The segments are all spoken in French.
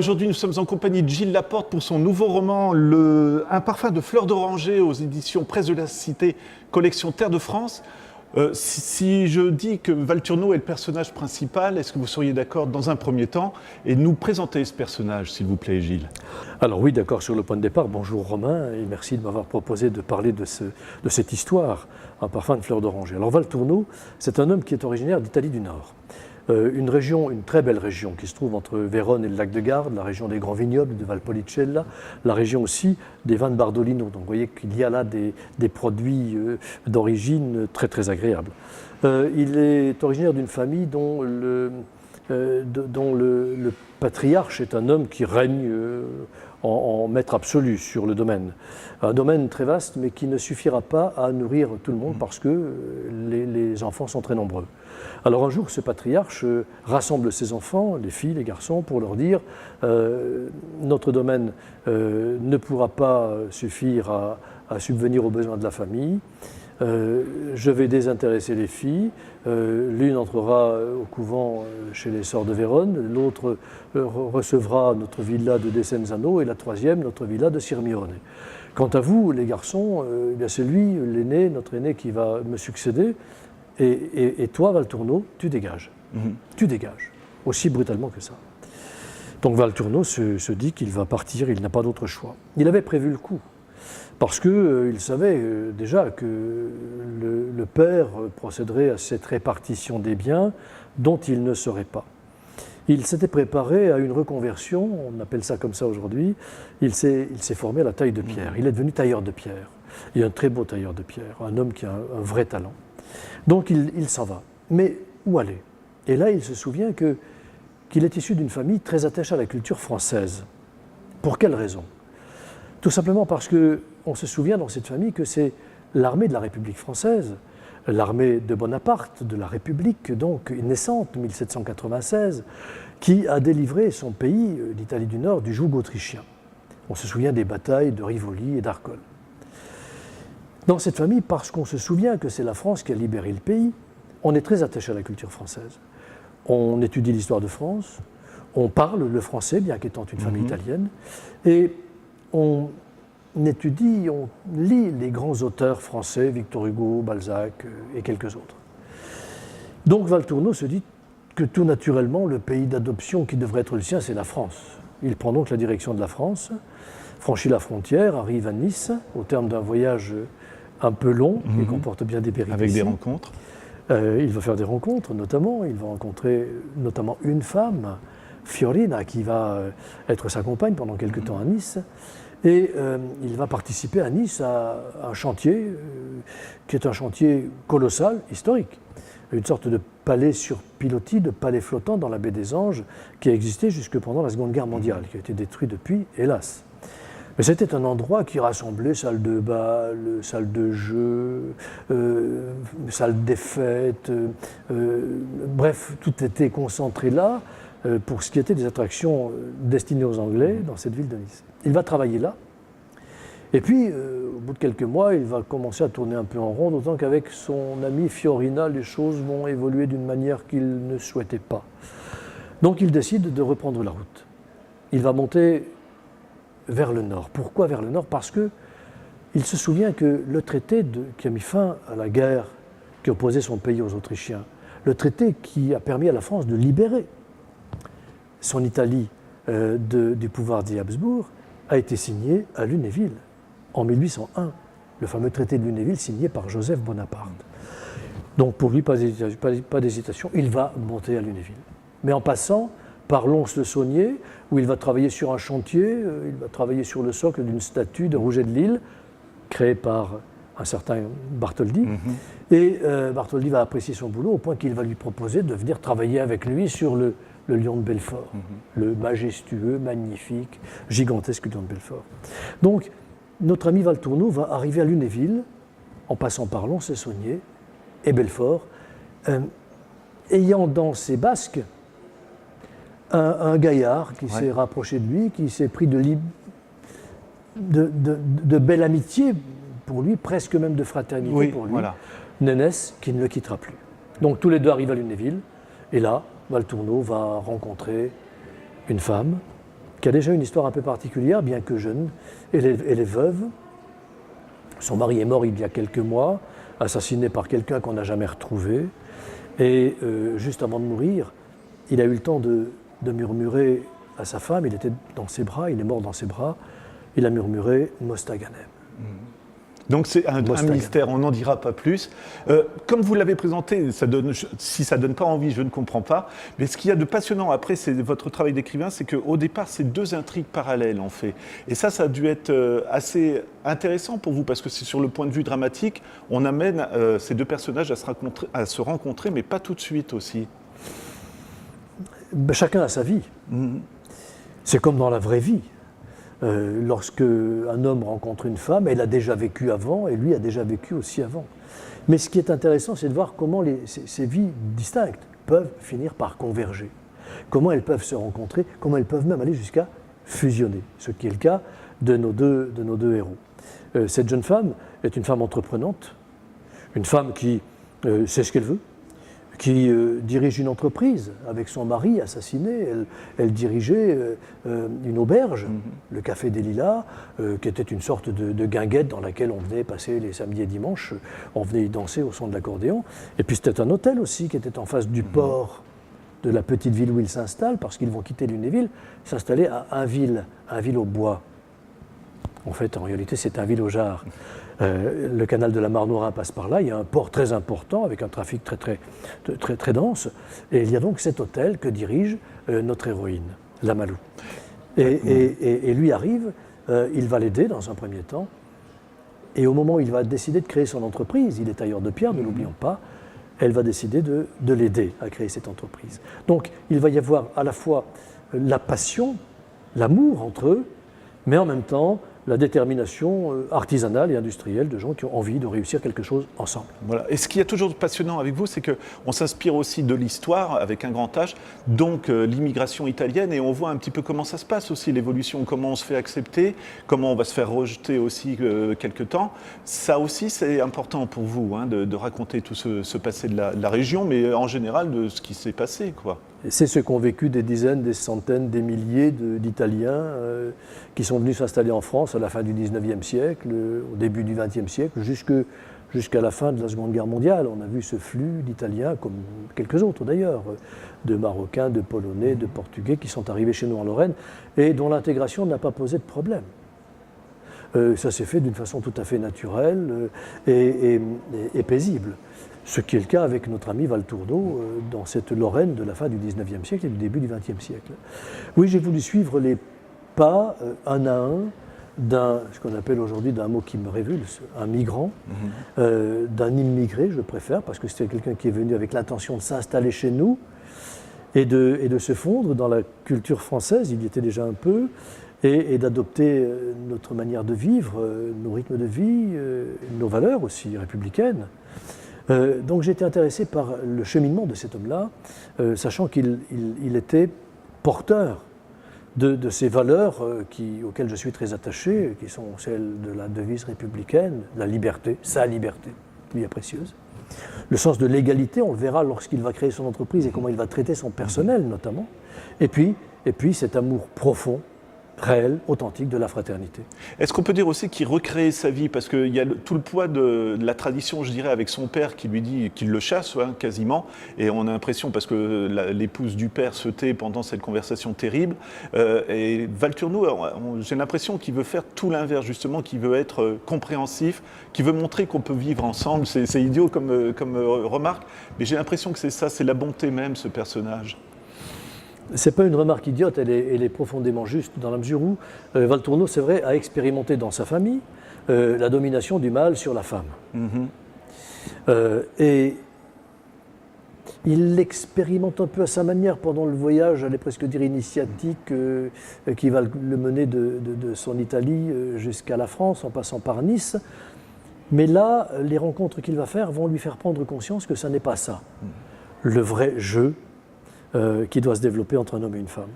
aujourd'hui, nous sommes en compagnie de Gilles Laporte pour son nouveau roman Un parfum de fleurs d'oranger aux éditions Presse de la Cité, collection Terre de France. Si je dis que Valturno est le personnage principal, est-ce que vous seriez d'accord dans un premier temps et nous présenter ce personnage, s'il vous plaît, Gilles? Alors oui, d'accord, sur le point de départ, bonjour Romain, et merci de m'avoir proposé de parler de cette histoire, Un parfum de fleurs d'oranger. Alors Valturno, c'est un homme qui est originaire d'Italie du Nord. Une région, une très belle région qui se trouve entre Vérone et le lac de Garde, la région des grands vignobles de Valpolicella, la région aussi des vins de Bardolino. Donc vous voyez qu'il y a là des produits d'origine très très agréables. Il est originaire d'une famille dont le patriarche est un homme qui règne en maître absolu sur le domaine. Un domaine très vaste mais qui ne suffira pas à nourrir tout le monde parce que les enfants sont très nombreux. Alors un jour, ce patriarche rassemble ses enfants, les filles, les garçons, pour leur dire notre domaine ne pourra pas suffire à subvenir aux besoins de la famille. Je vais désintéresser les filles. L'une entrera au couvent chez les sœurs de Vérone, l'autre recevra notre villa de Desenzano et la troisième notre villa de Sirmione. Quant à vous, les garçons, c'est lui, l'aîné, notre aîné qui va me succéder. Et toi, Valturno, tu dégages. Tu dégages, aussi brutalement que ça. Donc Valturno se dit qu'il va partir, il n'a pas d'autre choix. Il avait prévu le coup, parce qu'il savait déjà que le père procéderait à cette répartition des biens dont il ne serait pas. Il s'était préparé à une reconversion, on appelle ça comme ça aujourd'hui, il s'est formé à la taille de pierre. Il est devenu tailleur de pierre, et un très beau tailleur de pierre, un homme qui a un vrai talent. Donc il s'en va. Mais où aller? Et là, il se souvient qu'il est issu d'une famille très attachée à la culture française. Pour quelle raison? Tout simplement parce qu'on se souvient dans cette famille que c'est l'armée de la République française, l'armée de Bonaparte, de la République, donc naissante, 1796, qui a délivré son pays, l'Italie du Nord, du joug autrichien. On se souvient des batailles de Rivoli et d'Arcole. Dans cette famille, parce qu'on se souvient que c'est la France qui a libéré le pays, on est très attaché à la culture française. On étudie l'histoire de France, on parle le français, bien qu'étant une famille italienne, et on étudie, on lit les grands auteurs français, Victor Hugo, Balzac et quelques autres. Donc Valturno se dit que tout naturellement, le pays d'adoption qui devrait être le sien, c'est la France. Il prend donc la direction de la France, franchit la frontière, arrive à Nice, au terme d'un voyage un peu long, qui comporte bien des péripéties. Avec des rencontres. Il va faire des rencontres, notamment. Il va rencontrer notamment une femme, Fiorina, qui va être sa compagne pendant quelque temps à Nice. Et il va participer à Nice à un chantier, qui est un chantier colossal, historique. Une sorte de palais sur pilotis, de palais flottant dans la baie des Anges, qui a existé jusque pendant la Seconde Guerre mondiale, qui a été détruit depuis, hélas. Mais c'était un endroit qui rassemblait salle de bal, salle de jeu, salle des fêtes, bref, tout était concentré là pour ce qui était des attractions destinées aux Anglais dans cette ville de Nice. Il va travailler là, et puis au bout de quelques mois, il va commencer à tourner un peu en rond, d'autant qu'avec son ami Fiorina, les choses vont évoluer d'une manière qu'il ne souhaitait pas. Donc il décide de reprendre la route. Il va monter vers le nord. Pourquoi vers le nord? Parce qu'il se souvient que le traité qui a mis fin à la guerre qui opposait son pays aux Autrichiens, le traité qui a permis à la France de libérer son Italie du pouvoir des Habsbourg, a été signé à Lunéville en 1801. Le fameux traité de Lunéville signé par Joseph Bonaparte. Donc pour lui, pas d'hésitation, il va monter à Lunéville. Mais en passant par Lons-le-Saunier, où il va travailler sur un chantier, il va travailler sur le socle d'une statue de Rouget de Lille, créée par un certain Bartholdi. Et Bartholdi va apprécier son boulot au point qu'il va lui proposer de venir travailler avec lui sur le lion de Belfort, le majestueux, magnifique, gigantesque lion de Belfort. Donc, notre ami Valturno va arriver à Lunéville, en passant par Lons-le-Saunier et Belfort, ayant dans ses basques un gaillard qui s'est rapproché de lui, qui s'est pris de belle amitié pour lui, presque même de fraternité pour lui, Nénès, qui ne le quittera plus. Donc tous les deux arrivent à Lunéville, et là, Valturno va rencontrer une femme qui a déjà une histoire un peu particulière, bien que jeune. Elle est veuve. Son mari est mort il y a quelques mois, assassiné par quelqu'un qu'on n'a jamais retrouvé. Et juste avant de mourir, il a eu le temps de murmurer à sa femme, il était dans ses bras, il est mort dans ses bras, il a murmuré « Mostaganem ». Donc c'est un mystère, on n'en dira pas plus. Comme vous l'avez présenté, si ça ne donne pas envie, je ne comprends pas. Mais ce qu'il y a de passionnant après votre travail d'écrivain, c'est qu'au départ, c'est deux intrigues parallèles en fait. Et ça a dû être assez intéressant pour vous, parce que c'est sur le point de vue dramatique, on amène ces deux personnages à se rencontrer, mais pas tout de suite aussi. Ben, chacun a sa vie. C'est comme dans la vraie vie. Lorsque un homme rencontre une femme, elle a déjà vécu avant et lui a déjà vécu aussi avant. Mais ce qui est intéressant, c'est de voir comment ces vies distinctes peuvent finir par converger. Comment elles peuvent se rencontrer, comment elles peuvent même aller jusqu'à fusionner, ce qui est le cas de nos deux héros. Cette jeune femme est une femme entreprenante, une femme qui sait ce qu'elle veut, qui dirige une entreprise avec son mari assassiné. Elle dirigeait une auberge, le Café des Lilas, qui était une sorte de guinguette dans laquelle on venait passer les samedis et dimanches, on venait y danser au son de l'accordéon. Et puis c'était un hôtel aussi qui était en face du port de la petite ville où ils s'installent, parce qu'ils vont quitter Lunéville, s'installer à Ainville-au-Bois. En fait, en réalité, c'est Ainville-au-Jard. Le canal de la Marnoira passe par là, il y a un port très important avec un trafic très dense, et il y a donc cet hôtel que dirige notre héroïne, la Malou. Et lui arrive, il va l'aider dans un premier temps, et au moment où il va décider de créer son entreprise, il est tailleur de pierre, ne l'oublions pas, elle va décider de l'aider à créer cette entreprise. Donc il va y avoir à la fois la passion, l'amour entre eux, mais en même temps la détermination artisanale et industrielle de gens qui ont envie de réussir quelque chose ensemble. Voilà. Et ce qui est toujours passionnant avec vous, c'est qu'on s'inspire aussi de l'histoire avec un grand H, donc l'immigration italienne, et on voit un petit peu comment ça se passe aussi, l'évolution, comment on se fait accepter, comment on va se faire rejeter aussi quelque temps. Ça aussi, c'est important pour vous, hein, de raconter tout ce passé de la région, mais en général de ce qui s'est passé, quoi. C'est ce qu'ont vécu des dizaines, des centaines, des milliers d'Italiens qui sont venus s'installer en France à la fin du 19e siècle, au début du 20e siècle, jusqu'à la fin de la Seconde Guerre mondiale. On a vu ce flux d'Italiens, comme quelques autres d'ailleurs, de Marocains, de Polonais, de Portugais, qui sont arrivés chez nous en Lorraine et dont l'intégration n'a pas posé de problème. Ça s'est fait d'une façon tout à fait naturelle et paisible. Ce qui est le cas avec notre ami Valtourneau dans cette Lorraine de la fin du 19e siècle et du début du 20e siècle. Oui, j'ai voulu suivre les pas un à un ce qu'on appelle aujourd'hui, d'un mot qui me révulse, un migrant, d'un immigré, je préfère, parce que c'était quelqu'un qui est venu avec l'intention de s'installer chez nous et de se fondre dans la culture française, il y était déjà un peu, et d'adopter notre manière de vivre, nos rythmes de vie, nos valeurs aussi républicaines. Donc j'ai été intéressé par le cheminement de cet homme-là, sachant qu'il était porteur de ces valeurs auxquelles je suis très attaché, qui sont celles de la devise républicaine, la liberté, sa liberté, lui est précieuse. Le sens de l'égalité, on le verra lorsqu'il va créer son entreprise et comment il va traiter son personnel notamment. Et puis cet amour profond, réel, authentique de la fraternité. Est-ce qu'on peut dire aussi qu'il recrée sa vie, parce qu'il y a tout le poids de la tradition, je dirais, avec son père qui lui dit qu'il le chasse, hein, quasiment, et on a l'impression, parce que l'épouse du père se tait pendant cette conversation terrible, et Valtourneau, j'ai l'impression qu'il veut faire tout l'inverse, justement, qu'il veut être compréhensif, qu'il veut montrer qu'on peut vivre ensemble. C'est idiot comme remarque, mais j'ai l'impression que c'est ça, c'est la bonté même, ce personnage. Ce n'est pas une remarque idiote, elle est profondément juste dans la mesure où Valtourneau, c'est vrai, a expérimenté dans sa famille la domination du mâle sur la femme. Et il l'expérimente un peu à sa manière pendant le voyage, j'allais presque dire initiatique, qui va le mener de son Italie jusqu'à la France en passant par Nice. Mais là, les rencontres qu'il va faire vont lui faire prendre conscience que ça n'est pas ça, le vrai jeu qui doit se développer entre un homme et une femme.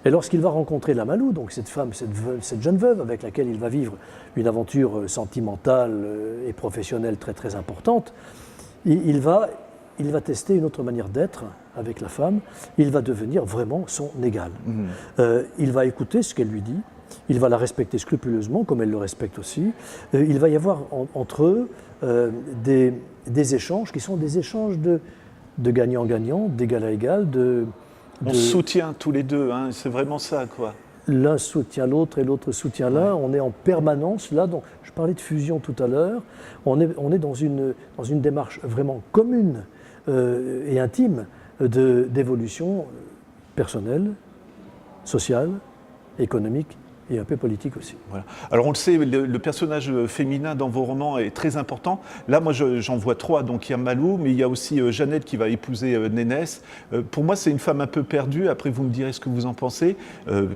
Et lorsqu'il va rencontrer la Malou, donc cette femme, cette jeune veuve avec laquelle il va vivre une aventure sentimentale et professionnelle très très importante, il va il va tester une autre manière d'être avec la femme, il va devenir vraiment son égal. Il va écouter ce qu'elle lui dit, il va la respecter scrupuleusement, comme elle le respecte aussi. Il va y avoir entre eux des échanges qui sont des échanges de gagnant-gagnant, d'égal à égal. On se soutient tous les deux, hein, c'est vraiment ça, quoi. L'un soutient l'autre et l'autre soutient l'un. Ouais. On est en permanence là. Donc, je parlais de fusion tout à l'heure. On est dans une démarche vraiment commune et intime d'évolution personnelle, sociale, économique et un peu politique aussi. Voilà. Alors on le sait, le personnage féminin dans vos romans est très important. Là, moi, j'en vois trois. Donc il y a Malou, mais il y a aussi Jeannette qui va épouser Nénès. Pour moi, c'est une femme un peu perdue. Après, vous me direz ce que vous en pensez.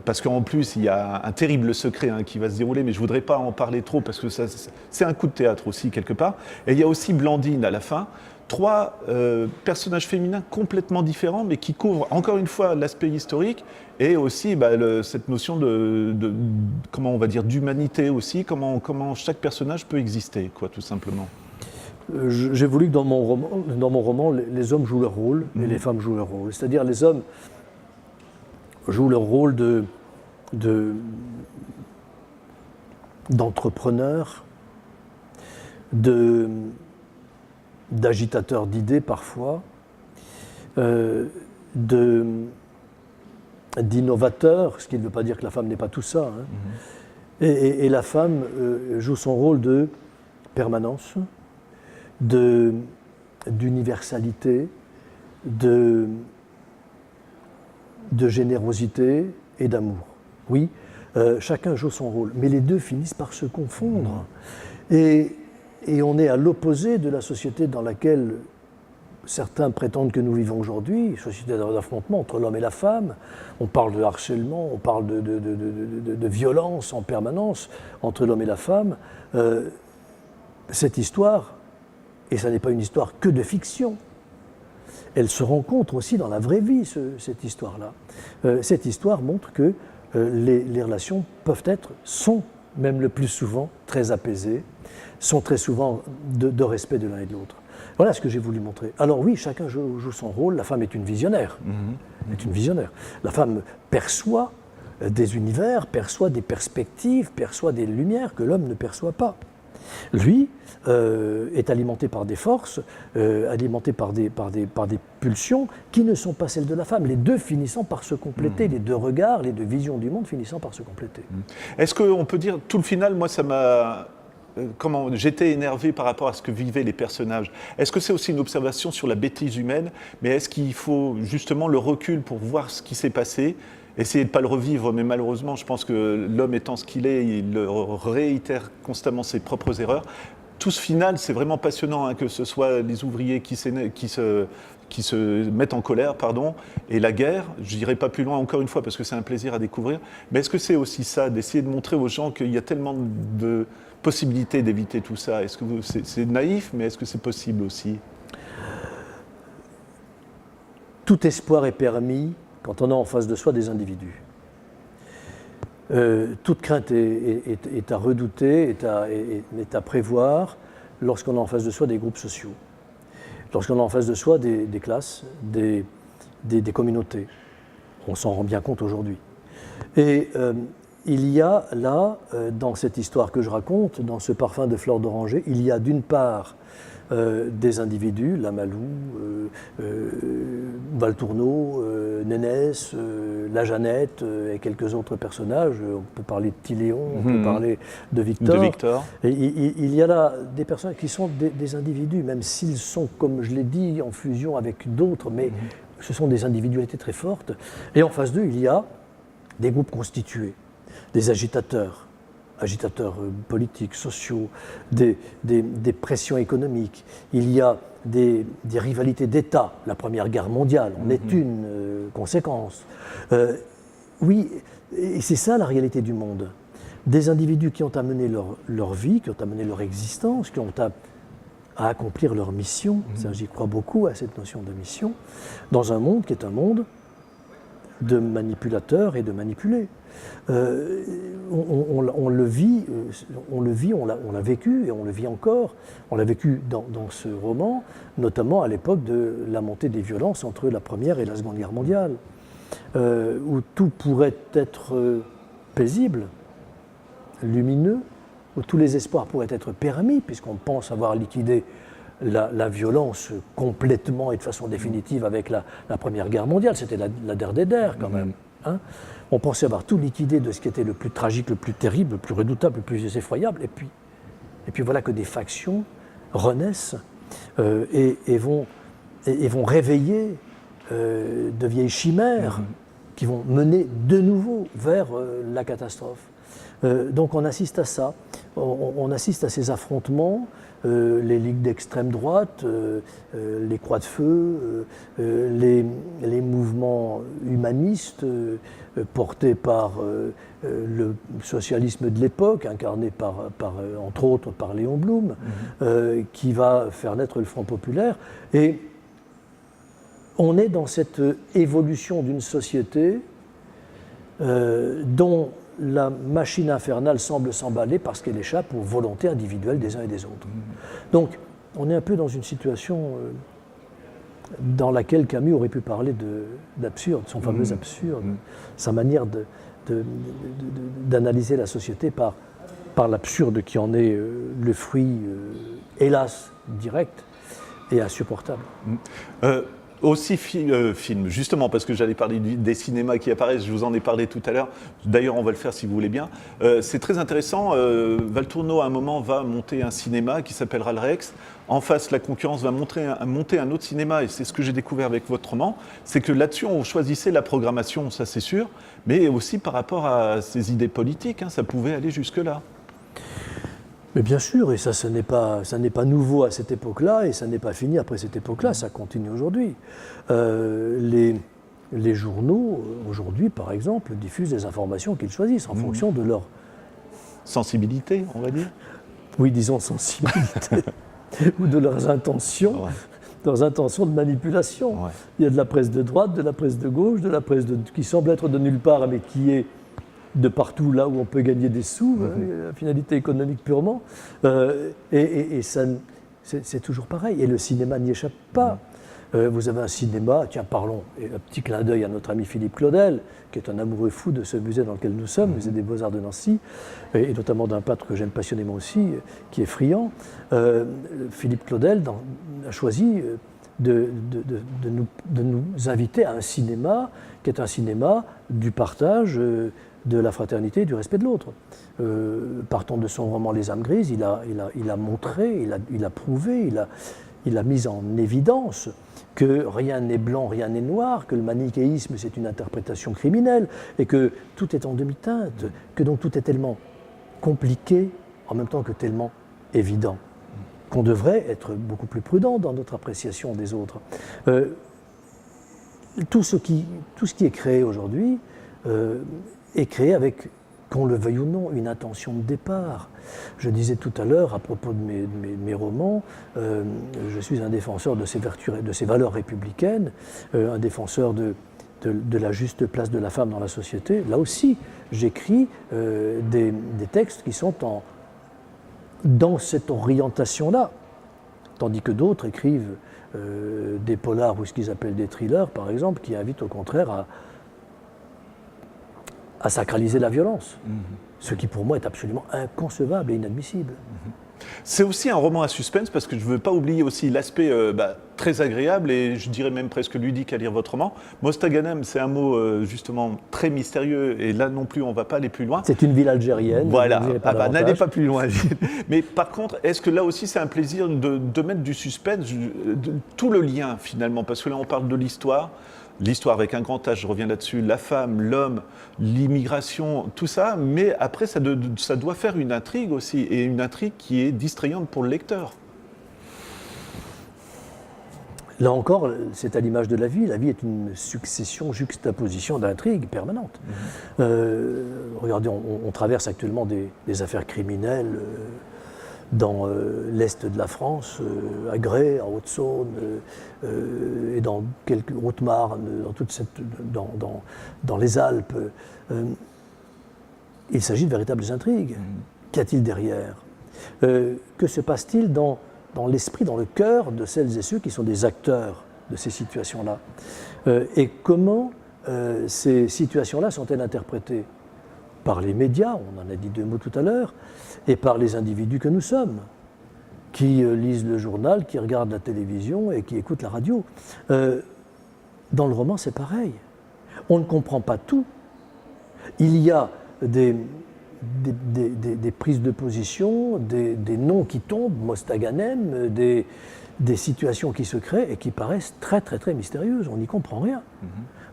Parce qu'en plus, il y a un terrible secret qui va se dérouler, mais je ne voudrais pas en parler trop parce que c'est un coup de théâtre aussi, quelque part. Et il y a aussi Blandine à la fin. Trois personnages féminins complètement différents, mais qui couvrent encore une fois l'aspect historique et aussi cette notion de comment on va dire d'humanité aussi, comment chaque personnage peut exister, quoi, tout simplement. J'ai voulu que dans mon roman, les hommes jouent leur rôle et les femmes jouent leur rôle. C'est-à-dire les hommes jouent leur rôle d'entrepreneurs, d'agitateurs d'idées parfois, d'innovateurs, ce qui ne veut pas dire que la femme n'est pas tout ça. Hein. Et la femme joue son rôle de permanence, d'universalité, de générosité et d'amour. Oui, chacun joue son rôle, mais les deux finissent par se confondre. Et on est à l'opposé de la société dans laquelle certains prétendent que nous vivons aujourd'hui, société d'affrontement entre l'homme et la femme. On parle de harcèlement, on parle de violence en permanence entre l'homme et la femme. Cette histoire, et ça n'est pas une histoire que de fiction, elle se rencontre aussi dans la vraie vie, cette histoire-là. Cette histoire montre que les relations sont même le plus souvent très apaisées, sont très souvent de respect de l'un et de l'autre. Voilà ce que j'ai voulu montrer. Alors oui, chacun joue son rôle. La femme est une visionnaire. Est une visionnaire. La femme perçoit des univers, perçoit des perspectives, perçoit des lumières que l'homme ne perçoit pas. Lui est alimenté par des forces, alimenté par des pulsions qui ne sont pas celles de la femme. Les deux finissant par se compléter, les deux regards, les deux visions du monde finissant par se compléter. Est-ce qu'on peut dire, tout le final, moi ça m'a... j'étais énervé par rapport à ce que vivaient les personnages. Est-ce que c'est aussi une observation sur la bêtise humaine, mais est-ce qu'il faut justement le recul pour voir ce qui s'est passé, essayer de ne pas le revivre, mais malheureusement, je pense que l'homme étant ce qu'il est, il réitère constamment ses propres erreurs. Tout ce final, c'est vraiment passionnant, que ce soit les ouvriers qui se mettent en colère, et la guerre. Je n'irai pas plus loin encore une fois parce que c'est un plaisir à découvrir. Mais est-ce que c'est aussi ça, d'essayer de montrer aux gens qu'il y a tellement de possibilité d'éviter tout ça? Est-ce que c'est naïf, mais est-ce que c'est possible aussi? Tout espoir est permis quand on a en face de soi des individus. Toute crainte est à redouter, est à prévoir lorsqu'on a en face de soi des groupes sociaux, lorsqu'on a en face de soi des classes, des communautés. On s'en rend bien compte aujourd'hui. Et il y a là, dans cette histoire que je raconte, dans ce parfum de fleurs d'oranger, il y a d'une part des individus, la Malou, Valtourneau, Nénès, la Jeannette et quelques autres personnages. On peut parler de Tiléon, on peut parler de Victor. Et il y a là des personnages qui sont des individus, même s'ils sont, comme je l'ai dit, en fusion avec d'autres, mais ce sont des individualités très fortes. Et en face d'eux, il y a des groupes constitués, des agitateurs politiques, sociaux, des pressions économiques. Il y a des rivalités d'État. La Première Guerre mondiale en est une conséquence. Oui, et c'est ça la réalité du monde. Des individus qui ont amené leur vie, qui ont amené leur existence, qui ont à accomplir leur mission. Ça, j'y crois beaucoup à cette notion de mission, dans un monde qui est un monde de manipulateurs et de manipulés. on le vit, on l'a vécu et on le vit encore. On l'a vécu dans ce roman, notamment à l'époque de la montée des violences entre la Première et la Seconde Guerre mondiale, où tout pourrait être paisible, lumineux, où tous les espoirs pourraient être permis, puisqu'on pense avoir liquidé la violence complètement et de façon définitive avec la Première Guerre mondiale. C'était la der des der, quand même. Hein. On pensait avoir tout liquidé de ce qui était le plus tragique, le plus terrible, le plus redoutable, le plus effroyable. Et puis voilà que des factions renaissent et vont réveiller de vieilles chimères qui vont mener de nouveau vers la catastrophe. Donc on assiste à ça, on assiste à ces affrontements, les ligues d'extrême droite, les croix de feu, les mouvements humanistes portés par le socialisme de l'époque, incarné entre autres par Léon Blum, qui va faire naître le Front populaire. Et on est dans cette évolution d'une société dont la machine infernale semble s'emballer parce qu'elle échappe aux volontés individuelles des uns et des autres. Donc, on est un peu dans une situation dans laquelle Camus aurait pu parler d'absurde, son fameux absurde, sa manière d'analyser la société par l'absurde qui en est le fruit, hélas, direct et insupportable. Aussi film, justement, parce que j'allais parler des cinémas qui apparaissent, je vous en ai parlé tout à l'heure, d'ailleurs on va le faire si vous voulez bien. C'est très intéressant, Valtourneau à un moment va monter un cinéma qui s'appellera le Rex, en face la concurrence va monter un autre cinéma, et c'est ce que j'ai découvert avec votre roman, c'est que là-dessus on choisissait la programmation, ça c'est sûr, mais aussi par rapport à ses idées politiques, hein, ça pouvait aller jusque-là. Mais bien sûr, et ça n'est pas nouveau à cette époque-là, et ça n'est pas fini après cette époque-là, ça continue aujourd'hui. Les journaux, aujourd'hui, par exemple, diffusent des informations qu'ils choisissent en fonction de leur... sensibilité, on va dire. Oui, disons sensibilité, ou de leurs intentions, leurs intentions de manipulation. Ouais. Il y a de la presse de droite, de la presse de gauche, de la presse qui semble être de nulle part, mais qui est de partout là où on peut gagner des sous, la finalité économique purement, et ça, c'est toujours pareil. Et le cinéma n'y échappe pas. Vous avez un cinéma, tiens, parlons, et un petit clin d'œil à notre ami Philippe Claudel, qui est un amoureux fou de ce musée dans lequel nous sommes, musée des Beaux-Arts de Nancy, et notamment d'un peintre que j'aime passionnément aussi, qui est friand. Philippe Claudel a choisi de nous inviter à un cinéma qui est un cinéma du partage, de la fraternité et du respect de l'autre. Partant de son roman Les âmes grises, il a montré, il a prouvé, il a mis en évidence que rien n'est blanc, rien n'est noir, que le manichéisme c'est une interprétation criminelle, et que tout est en demi-teinte, que donc tout est tellement compliqué, en même temps que tellement évident, qu'on devrait être beaucoup plus prudent dans notre appréciation des autres. Tout ce qui est créé aujourd'hui est créé avec, qu'on le veuille ou non, une intention de départ. Je disais tout à l'heure, à propos de mes romans, je suis un défenseur de ces vertus, de ces valeurs républicaines, un défenseur de la juste place de la femme dans la société. Là aussi, j'écris des textes qui sont dans cette orientation-là, tandis que d'autres écrivent des polars ou ce qu'ils appellent des thrillers, par exemple, qui invitent au contraire à sacraliser la violence, ce qui pour moi est absolument inconcevable et inadmissible. C'est aussi un roman à suspense, parce que je ne veux pas oublier aussi l'aspect très agréable et je dirais même presque ludique à lire votre roman. Mostaganem, c'est un mot justement très mystérieux, et là non plus on ne va pas aller plus loin. C'est une ville algérienne. Voilà, n'allez pas plus loin. Mais par contre, est-ce que là aussi c'est un plaisir de mettre du suspense, tout le lien finalement, parce que là on parle de l'histoire avec un grand H, je reviens là-dessus, la femme, l'homme, l'immigration, tout ça, mais après ça doit faire une intrigue aussi, et une intrigue qui est distrayante pour le lecteur. Là encore, c'est à l'image de la vie est une succession, juxtaposition d'intrigues permanentes. Regardez, on traverse actuellement des affaires criminelles dans l'est de la France, à Grès, en Haute-Saône, et dans quelques Haute-Marne, dans les Alpes. il s'agit de véritables intrigues. Qu'y a-t-il derrière? Que se passe-t-il dans l'esprit, dans le cœur de celles et ceux qui sont des acteurs de ces situations-là? Et comment ces situations-là sont-elles interprétées par les médias, on en a dit 2 mots tout à l'heure, et par les individus que nous sommes, qui lisent le journal, qui regardent la télévision et qui écoutent la radio. Dans le roman, c'est pareil. On ne comprend pas tout. Il y a des prises de position, des noms qui tombent, Mostaganem, des situations qui se créent et qui paraissent très, très, très mystérieuses. On n'y comprend rien.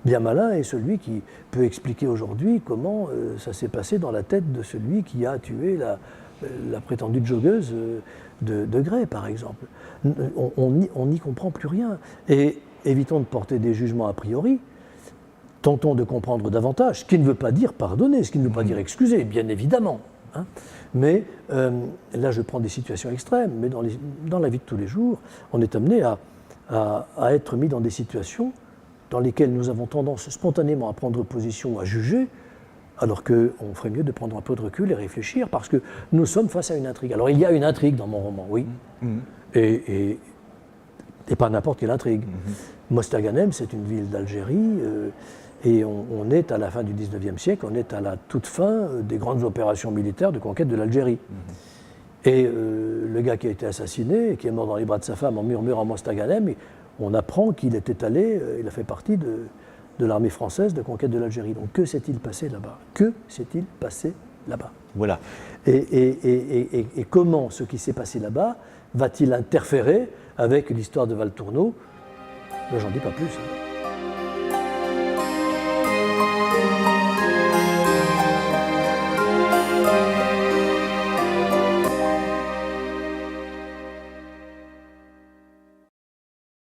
Bien malin est celui qui peut expliquer aujourd'hui comment ça s'est passé dans la tête de celui qui a tué la prétendue joggeuse de Grey, par exemple. On n'y comprend plus rien. Et évitons de porter des jugements a priori. Tentons de comprendre davantage, ce qui ne veut pas dire pardonner, ce qui ne veut pas dire excuser, bien évidemment. Hein. Mais là, je prends des situations extrêmes, mais dans la vie de tous les jours, on est amené à être mis dans des situations dans lesquelles nous avons tendance spontanément à prendre position, à juger, alors qu'on ferait mieux de prendre un peu de recul et réfléchir, parce que nous sommes face à une intrigue. Alors, il y a une intrigue dans mon roman, oui, et pas n'importe quelle intrigue. Mostaganem, c'est une ville d'Algérie, et on est à la fin du 19e siècle, on est à la toute fin des grandes opérations militaires de conquête de l'Algérie. Et le gars qui a été assassiné, qui est mort dans les bras de sa femme en murmurant Mostaganem, on apprend qu'il était allé, il a fait partie de l'armée française de conquête de l'Algérie. Donc que s'est-il passé là-bas? Que s'est-il passé là-bas? Voilà. Et comment ce qui s'est passé là-bas va-t-il interférer avec l'histoire de Valtourneau? Ben, j'en dis pas plus. Hein.